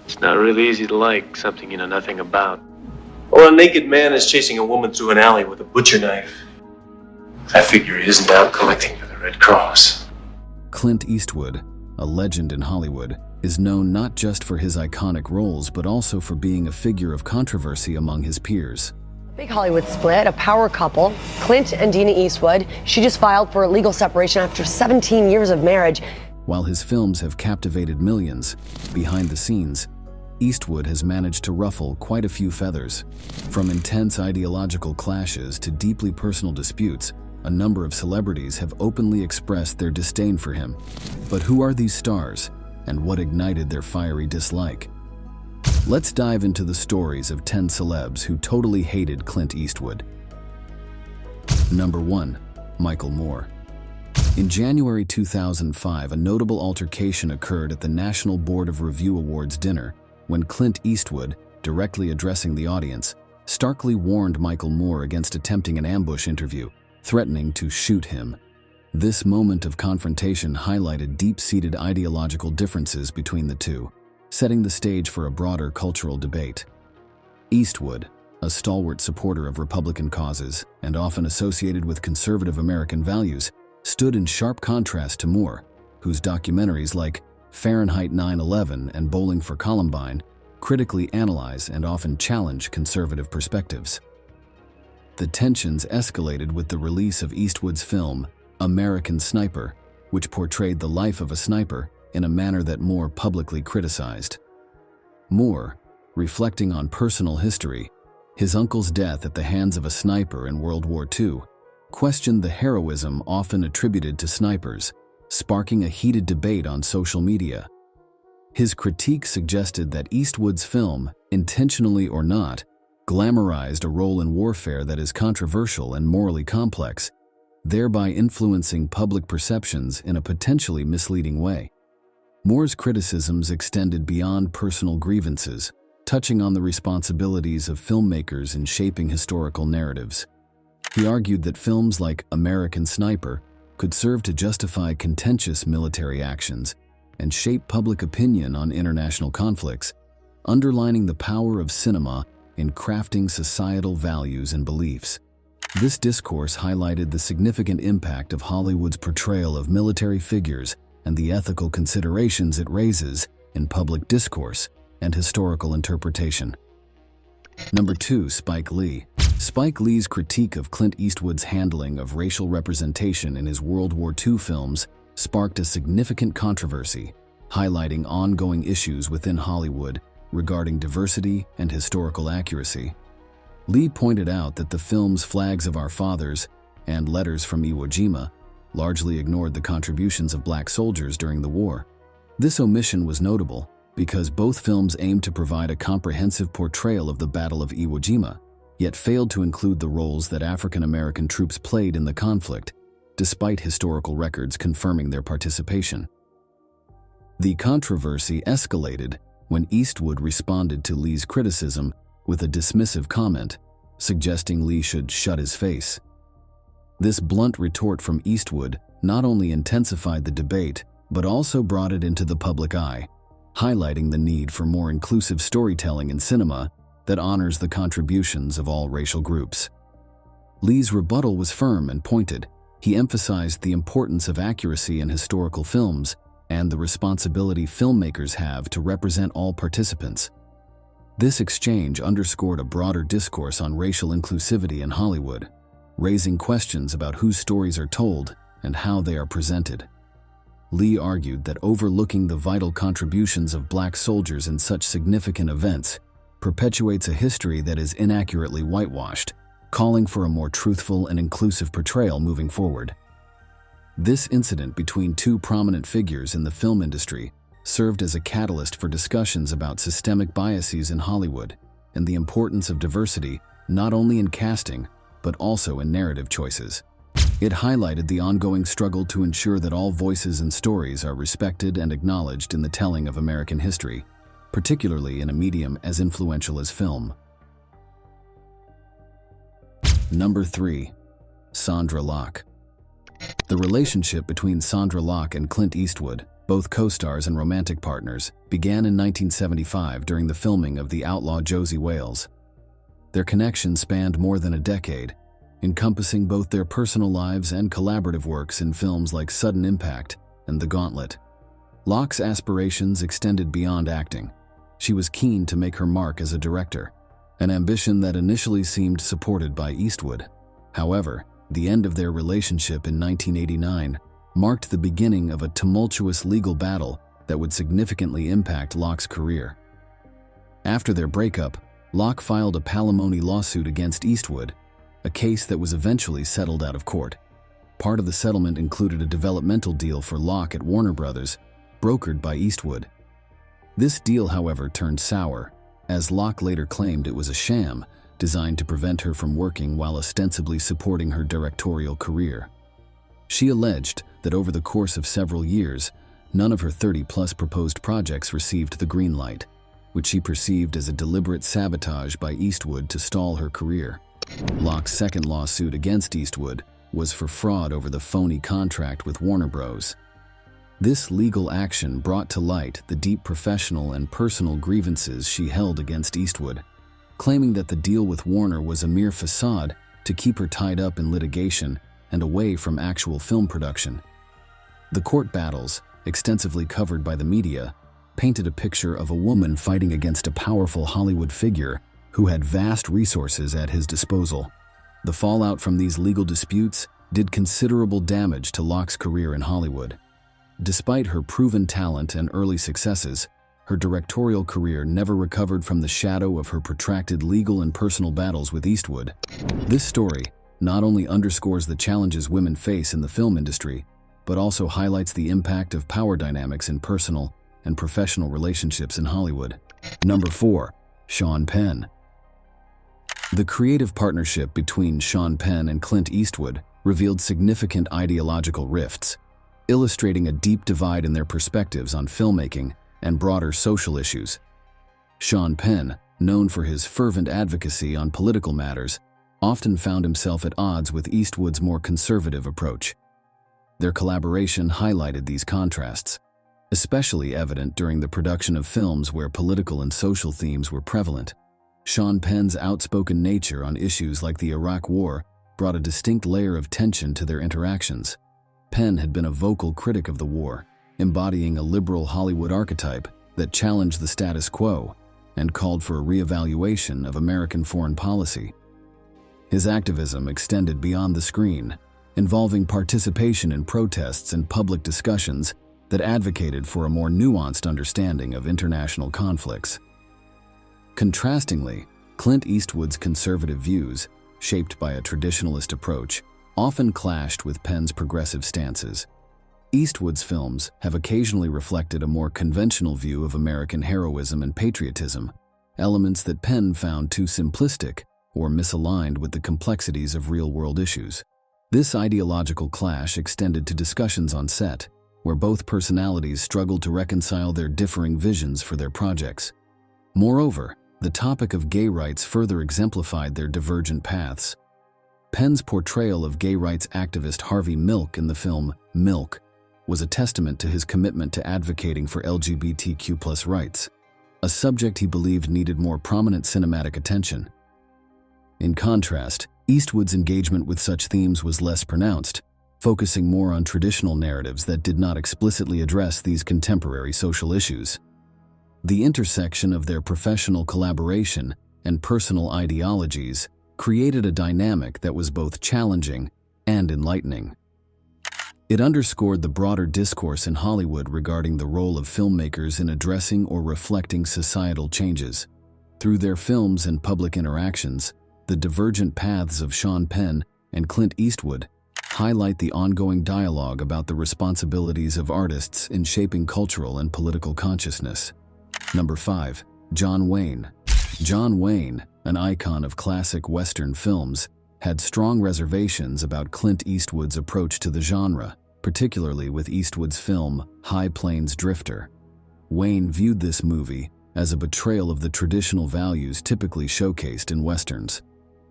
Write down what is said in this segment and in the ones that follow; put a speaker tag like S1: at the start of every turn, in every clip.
S1: It's not really easy to like something you know nothing about. Or a naked man is chasing a woman through an alley with a butcher knife. I figure he isn't out collecting for the Red Cross.
S2: Clint Eastwood, a legend in Hollywood, is known not just for his iconic roles but also for being a figure of controversy among his peers.
S3: Big Hollywood split, a power couple, Clint and Dina Eastwood. She just filed for a legal separation after 17 years of marriage.
S2: While his films have captivated millions, behind the scenes, Eastwood has managed to ruffle quite a few feathers. From intense ideological clashes to deeply personal disputes, a number of celebrities have openly expressed their disdain for him. But who are these stars, and what ignited their fiery dislike? Let's dive into the stories of 10 celebs who totally hated Clint Eastwood. Number 1. Michael Moore. In January 2005, a notable altercation occurred at the National Board of Review Awards dinner when Clint Eastwood, directly addressing the audience, starkly warned Michael Moore against attempting an ambush interview, threatening to shoot him. This moment of confrontation highlighted deep-seated ideological differences between the two, setting the stage for a broader cultural debate. Eastwood, a stalwart supporter of Republican causes and often associated with conservative American values, stood in sharp contrast to Moore, whose documentaries like Fahrenheit 9/11 and Bowling for Columbine critically analyze and often challenge conservative perspectives. The tensions escalated with the release of Eastwood's film, American Sniper, which portrayed the life of a sniper in a manner that Moore publicly criticized. Moore, reflecting on personal history, his uncle's death at the hands of a sniper in World War II, questioned the heroism often attributed to snipers, sparking a heated debate on social media. His critique suggested that Eastwood's film, intentionally or not, glamorized a role in warfare that is controversial and morally complex, thereby influencing public perceptions in a potentially misleading way. Moore's criticisms extended beyond personal grievances, touching on the responsibilities of filmmakers in shaping historical narratives. He argued that films like American Sniper could serve to justify contentious military actions and shape public opinion on international conflicts, underlining the power of cinema in crafting societal values and beliefs. This discourse highlighted the significant impact of Hollywood's portrayal of military figures and the ethical considerations it raises in public discourse and historical interpretation. Number 2. Spike Lee. Spike Lee's critique of Clint Eastwood's handling of racial representation in his World War II films sparked a significant controversy, highlighting ongoing issues within Hollywood regarding diversity and historical accuracy. Lee pointed out that the film's Flags of Our Fathers and Letters from Iwo Jima largely ignored the contributions of black soldiers during the war. This omission was notable because both films aimed to provide a comprehensive portrayal of the Battle of Iwo Jima, yet failed to include the roles that African American troops played in the conflict, despite historical records confirming their participation. The controversy escalated when Eastwood responded to Lee's criticism with a dismissive comment, suggesting Lee should shut his face. This blunt retort from Eastwood not only intensified the debate, but also brought it into the public eye, highlighting the need for more inclusive storytelling in cinema that honors the contributions of all racial groups. Lee's rebuttal was firm and pointed. He emphasized the importance of accuracy in historical films and the responsibility filmmakers have to represent all participants. This exchange underscored a broader discourse on racial inclusivity in Hollywood, raising questions about whose stories are told and how they are presented. Lee argued that overlooking the vital contributions of black soldiers in such significant events perpetuates a history that is inaccurately whitewashed, calling for a more truthful and inclusive portrayal moving forward. This incident between two prominent figures in the film industry served as a catalyst for discussions about systemic biases in Hollywood and the importance of diversity not only in casting, but also in narrative choices. It highlighted the ongoing struggle to ensure that all voices and stories are respected and acknowledged in the telling of American history, particularly in a medium as influential as film. Number 3. Sandra Locke. The relationship between Sandra Locke and Clint Eastwood both co-stars and romantic partners, began in 1975 during the filming of The Outlaw Josie Wales. Their connection spanned more than a decade, encompassing both their personal lives and collaborative works in films like Sudden Impact and The Gauntlet. Locke's aspirations extended beyond acting. She was keen to make her mark as a director, an ambition that initially seemed supported by Eastwood. However, the end of their relationship in 1989 marked the beginning of a tumultuous legal battle that would significantly impact Locke's career. After their breakup, Locke filed a palimony lawsuit against Eastwood, a case that was eventually settled out of court. Part of the settlement included a developmental deal for Locke at Warner Brothers, brokered by Eastwood. This deal, however, turned sour, as Locke later claimed it was a sham designed to prevent her from working while ostensibly supporting her directorial career. She alleged that over the course of several years, none of her 30-plus proposed projects received the green light, which she perceived as a deliberate sabotage by Eastwood to stall her career. Locke's second lawsuit against Eastwood was for fraud over the phony contract with Warner Bros. This legal action brought to light the deep professional and personal grievances she held against Eastwood, claiming that the deal with Warner was a mere facade to keep her tied up in litigation and away from actual film production. The court battles, extensively covered by the media, painted a picture of a woman fighting against a powerful Hollywood figure who had vast resources at his disposal. The fallout from these legal disputes did considerable damage to Locke's career in Hollywood. Despite her proven talent and early successes, her directorial career never recovered from the shadow of her protracted legal and personal battles with Eastwood. This story not only underscores the challenges women face in the film industry, but also highlights the impact of power dynamics in personal and professional relationships in Hollywood. Number 4. Sean Penn. The creative partnership between Sean Penn and Clint Eastwood revealed significant ideological rifts, illustrating a deep divide in their perspectives on filmmaking and broader social issues. Sean Penn, known for his fervent advocacy on political matters, often found himself at odds with Eastwood's more conservative approach. Their collaboration highlighted these contrasts, especially evident during the production of films where political and social themes were prevalent. Sean Penn's outspoken nature on issues like the Iraq War brought a distinct layer of tension to their interactions. Penn had been a vocal critic of the war, embodying a liberal Hollywood archetype that challenged the status quo and called for a reevaluation of American foreign policy. His activism extended beyond the screen, involving participation in protests and public discussions that advocated for a more nuanced understanding of international conflicts. Contrastingly, Clint Eastwood's conservative views, shaped by a traditionalist approach, often clashed with Penn's progressive stances. Eastwood's films have occasionally reflected a more conventional view of American heroism and patriotism, elements that Penn found too simplistic or misaligned with the complexities of real-world issues. This ideological clash extended to discussions on set, where both personalities struggled to reconcile their differing visions for their projects. Moreover, the topic of gay rights further exemplified their divergent paths. Penn's portrayal of gay rights activist Harvey Milk in the film Milk was a testament to his commitment to advocating for LGBTQ+ rights, a subject he believed needed more prominent cinematic attention. In contrast, Eastwood's engagement with such themes was less pronounced, focusing more on traditional narratives that did not explicitly address these contemporary social issues. The intersection of their professional collaboration and personal ideologies created a dynamic that was both challenging and enlightening. It underscored the broader discourse in Hollywood regarding the role of filmmakers in addressing or reflecting societal changes. Through their films and public interactions, the divergent paths of Sean Penn and Clint Eastwood highlight the ongoing dialogue about the responsibilities of artists in shaping cultural and political consciousness. Number 5. John Wayne. John Wayne, an icon of classic Western films, had strong reservations about Clint Eastwood's approach to the genre, particularly with Eastwood's film High Plains Drifter. Wayne viewed this movie as a betrayal of the traditional values typically showcased in Westerns.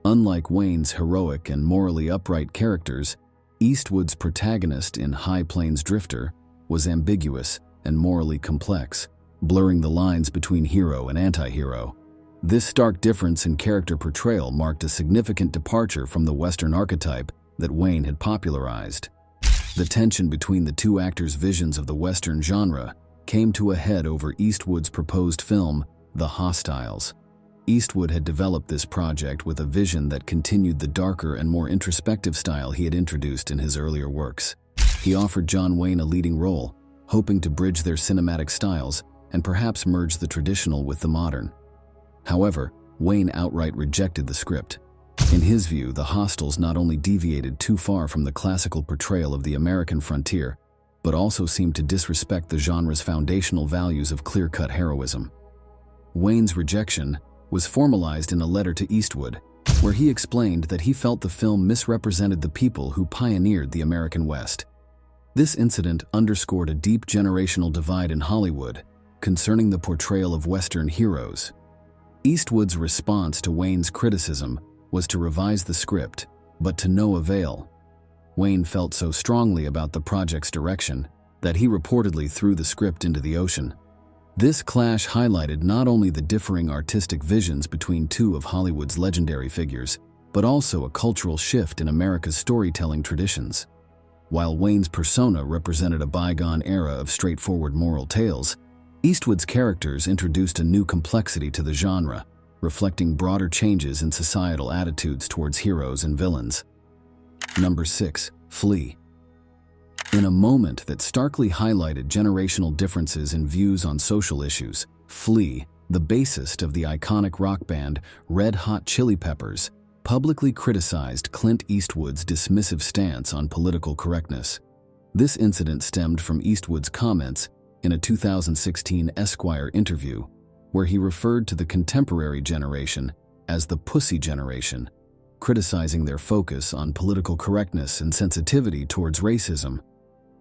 S2: Unlike Wayne's heroic and morally upright characters, Eastwood's protagonist in High Plains Drifter was ambiguous and morally complex, blurring the lines between hero and anti-hero. This stark difference in character portrayal marked a significant departure from the Western archetype that Wayne had popularized. The tension between the two actors' visions of the Western genre came to a head over Eastwood's proposed film, The Hostiles. Eastwood had developed this project with a vision that continued the darker and more introspective style he had introduced in his earlier works. He offered John Wayne a leading role, hoping to bridge their cinematic styles and perhaps merge the traditional with the modern. However, Wayne outright rejected the script. In his view, The Hostiles not only deviated too far from the classical portrayal of the American frontier, but also seemed to disrespect the genre's foundational values of clear-cut heroism. Wayne's rejection was formalized in a letter to Eastwood, where he explained that he felt the film misrepresented the people who pioneered the American West. This incident underscored a deep generational divide in Hollywood concerning the portrayal of Western heroes. Eastwood's response to Wayne's criticism was to revise the script, but to no avail. Wayne felt so strongly about the project's direction that he reportedly threw the script into the ocean. This clash highlighted not only the differing artistic visions between two of Hollywood's legendary figures, but also a cultural shift in America's storytelling traditions. While Wayne's persona represented a bygone era of straightforward moral tales, Eastwood's characters introduced a new complexity to the genre, reflecting broader changes in societal attitudes towards heroes and villains. Number 6. Flea. In a moment that starkly highlighted generational differences in views on social issues, Flea, the bassist of the iconic rock band Red Hot Chili Peppers, publicly criticized Clint Eastwood's dismissive stance on political correctness. This incident stemmed from Eastwood's comments in a 2016 Esquire interview, where he referred to the contemporary generation as the Pussy Generation, criticizing their focus on political correctness and sensitivity towards racism.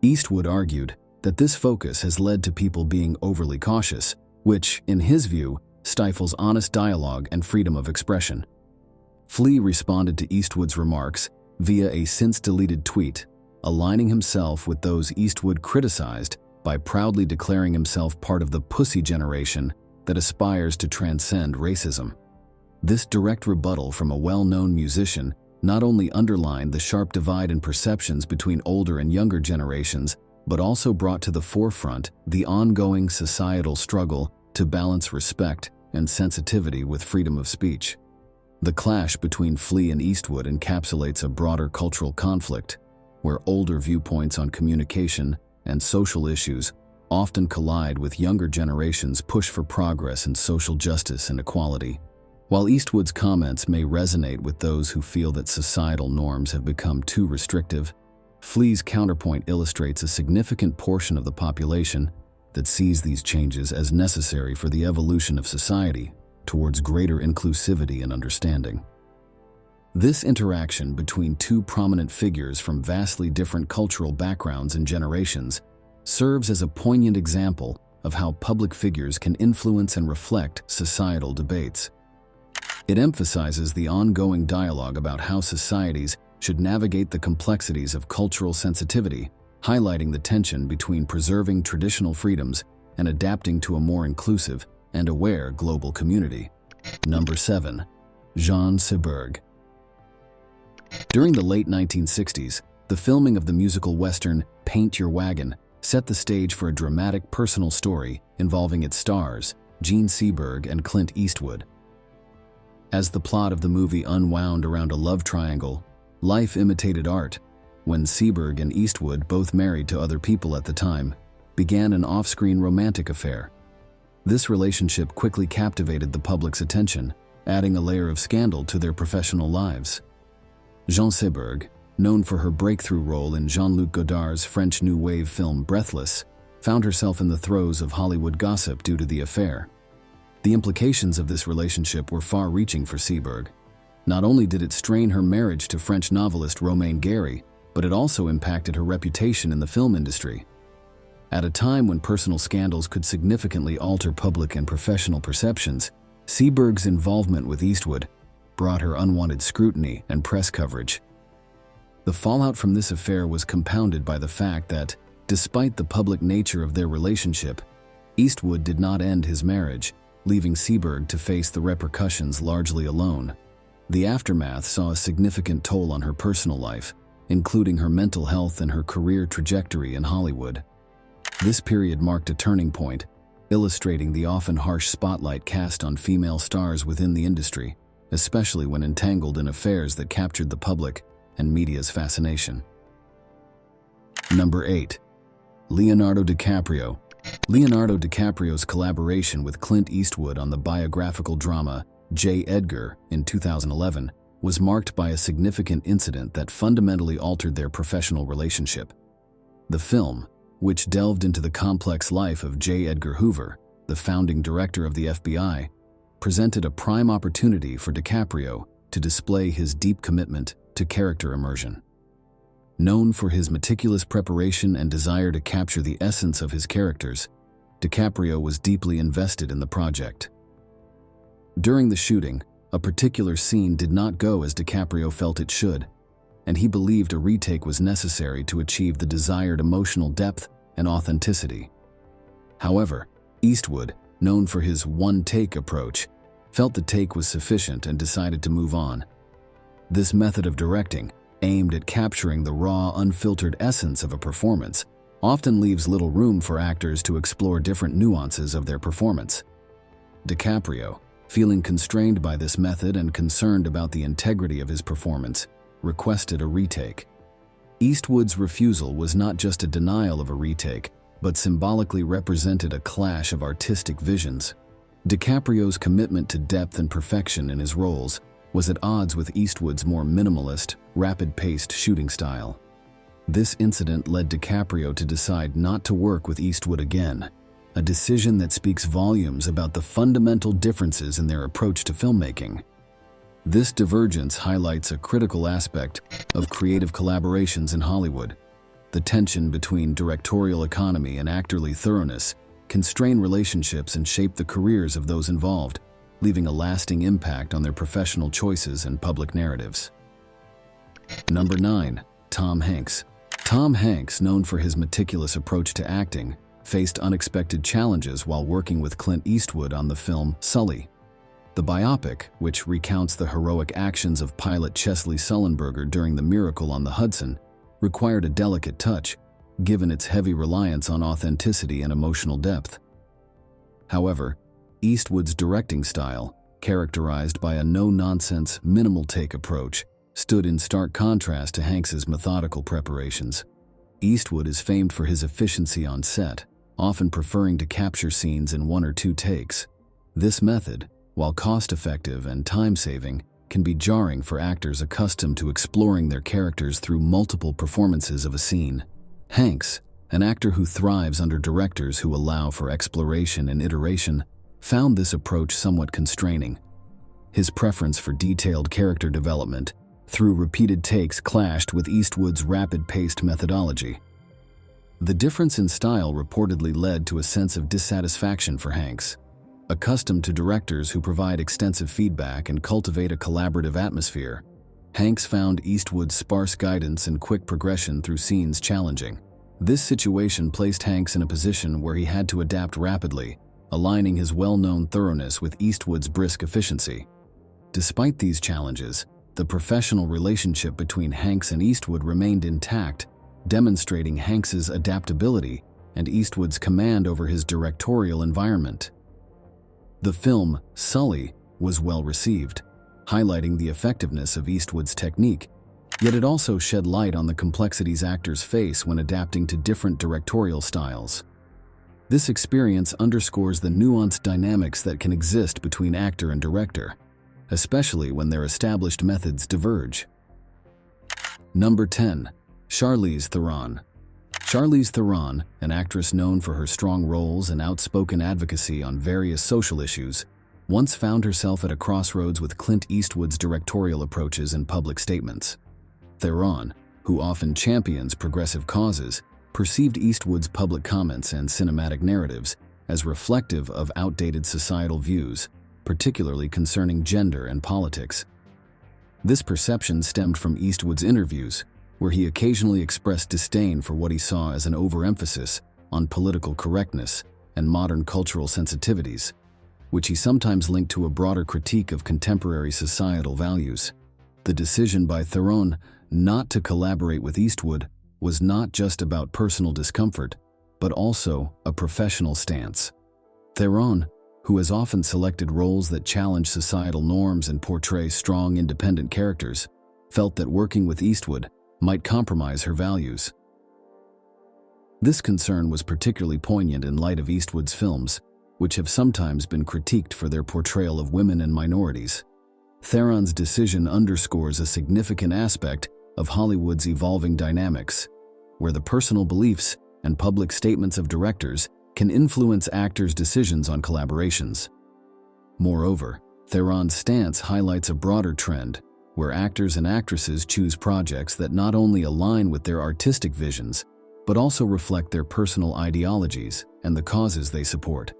S2: Eastwood argued that this focus has led to people being overly cautious, which, in his view, stifles honest dialogue and freedom of expression. Flea responded to Eastwood's remarks via a since-deleted tweet, aligning himself with those Eastwood criticized by proudly declaring himself part of the Pussy Generation that aspires to transcend racism. This direct rebuttal from a well-known musician not only underlined the sharp divide in perceptions between older and younger generations, but also brought to the forefront the ongoing societal struggle to balance respect and sensitivity with freedom of speech. The clash between Flea and Eastwood encapsulates a broader cultural conflict, where older viewpoints on communication and social issues often collide with younger generations' push for progress and social justice and equality. While Eastwood's comments may resonate with those who feel that societal norms have become too restrictive, Flea's counterpoint illustrates a significant portion of the population that sees these changes as necessary for the evolution of society towards greater inclusivity and understanding. This interaction between two prominent figures from vastly different cultural backgrounds and generations serves as a poignant example of how public figures can influence and reflect societal debates. It emphasizes the ongoing dialogue about how societies should navigate the complexities of cultural sensitivity, highlighting the tension between preserving traditional freedoms and adapting to a more inclusive and aware global community. Number 7. Jean Seberg. During the late 1960s, the filming of the musical western Paint Your Wagon set the stage for a dramatic personal story involving its stars, Gene Seberg and Clint Eastwood. As the plot of the movie unwound around a love triangle, life imitated art, when Seberg and Eastwood, both married to other people at the time, began an off-screen romantic affair. This relationship quickly captivated the public's attention, adding a layer of scandal to their professional lives. Jean Seberg, known for her breakthrough role in Jean-Luc Godard's French New Wave film Breathless, found herself in the throes of Hollywood gossip due to the affair. The implications of this relationship were far-reaching for Seberg. Not only did it strain her marriage to French novelist Romain Gary, but it also impacted her reputation in the film industry. At a time when personal scandals could significantly alter public and professional perceptions, Seberg's involvement with Eastwood brought her unwanted scrutiny and press coverage. The fallout from this affair was compounded by the fact that, Despite the public nature of their relationship, Eastwood did not end his marriage, leaving Seberg to face the repercussions largely alone. The aftermath saw a significant toll on her personal life, including her mental health and her career trajectory in Hollywood. This period marked a turning point, illustrating the often harsh spotlight cast on female stars within the industry, especially when entangled in affairs that captured the public and media's fascination. Number 8. Leonardo DiCaprio. Leonardo DiCaprio's collaboration with Clint Eastwood on the biographical drama J. Edgar in 2011 was marked by a significant incident that fundamentally altered their professional relationship. The film, which delved into the complex life of J. Edgar Hoover, the founding director of the FBI, presented a prime opportunity for DiCaprio to display his deep commitment to character immersion. Known for his meticulous preparation and desire to capture the essence of his characters, DiCaprio was deeply invested in the project. During the shooting, a particular scene did not go as DiCaprio felt it should, and he believed a retake was necessary to achieve the desired emotional depth and authenticity. However, Eastwood, known for his one-take approach, felt the take was sufficient and decided to move on. This method of directing, aimed at capturing the raw, unfiltered essence of a performance, often leaves little room for actors to explore different nuances of their performance. DiCaprio, feeling constrained by this method and concerned about the integrity of his performance, requested a retake. Eastwood's refusal was not just a denial of a retake, but symbolically represented a clash of artistic visions. DiCaprio's commitment to depth and perfection in his roles was at odds with Eastwood's more minimalist, rapid-paced shooting style. This incident led DiCaprio to decide not to work with Eastwood again, a decision that speaks volumes about the fundamental differences in their approach to filmmaking. This divergence highlights a critical aspect of creative collaborations in Hollywood. The tension between directorial economy and actorly thoroughness can strain relationships and shape the careers of those involved, leaving a lasting impact on their professional choices and public narratives. Number 9. Tom Hanks. Tom Hanks, known for his meticulous approach to acting, faced unexpected challenges while working with Clint Eastwood on the film Sully. The biopic, which recounts the heroic actions of pilot Chesley Sullenberger during the miracle on the Hudson, required a delicate touch, given its heavy reliance on authenticity and emotional depth. However, Eastwood's directing style, characterized by a no-nonsense, minimal-take approach, stood in stark contrast to Hanks's methodical preparations. Eastwood is famed for his efficiency on set, often preferring to capture scenes in 1 or 2 takes. This method, while cost-effective and time-saving, can be jarring for actors accustomed to exploring their characters through multiple performances of a scene. Hanks, an actor who thrives under directors who allow for exploration and iteration, found this approach somewhat constraining. His preference for detailed character development through repeated takes clashed with Eastwood's rapid-paced methodology. The difference in style reportedly led to a sense of dissatisfaction for Hanks. Accustomed to directors who provide extensive feedback and cultivate a collaborative atmosphere, Hanks found Eastwood's sparse guidance and quick progression through scenes challenging. This situation placed Hanks in a position where he had to adapt rapidly, aligning his well-known thoroughness with Eastwood's brisk efficiency. Despite these challenges, the professional relationship between Hanks and Eastwood remained intact, demonstrating Hanks's adaptability and Eastwood's command over his directorial environment. The film Sully was well received, highlighting the effectiveness of Eastwood's technique, yet it also shed light on the complexities actors face when adapting to different directorial styles. This experience underscores the nuanced dynamics that can exist between actor and director, especially when their established methods diverge. Number 10. Charlize Theron. Charlize Theron, an actress known for her strong roles and outspoken advocacy on various social issues, once found herself at a crossroads with Clint Eastwood's directorial approaches and public statements. Theron, who often champions progressive causes, perceived Eastwood's public comments and cinematic narratives as reflective of outdated societal views, particularly concerning gender and politics. This perception stemmed from Eastwood's interviews, where he occasionally expressed disdain for what he saw as an overemphasis on political correctness and modern cultural sensitivities, which he sometimes linked to a broader critique of contemporary societal values. The decision by Theron not to collaborate with Eastwood was not just about personal discomfort, but also a professional stance. Theron, who has often selected roles that challenge societal norms and portray strong, independent characters, felt that working with Eastwood might compromise her values. This concern was particularly poignant in light of Eastwood's films, which have sometimes been critiqued for their portrayal of women and minorities. Theron's decision underscores a significant aspect of Hollywood's evolving dynamics, where the personal beliefs and public statements of directors can influence actors' decisions on collaborations. Moreover, Theron's stance highlights a broader trend, where actors and actresses choose projects that not only align with their artistic visions, but also reflect their personal ideologies and the causes they support.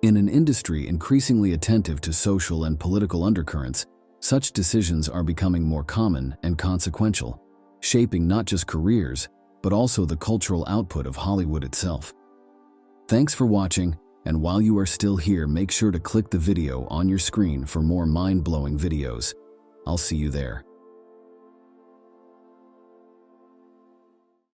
S2: In an industry increasingly attentive to social and political undercurrents, such decisions are becoming more common and consequential, shaping not just careers, but also the cultural output of Hollywood itself. Thanks for watching, and while you are still here, make sure to click the video on your screen for more mind-blowing videos. I'll see you there.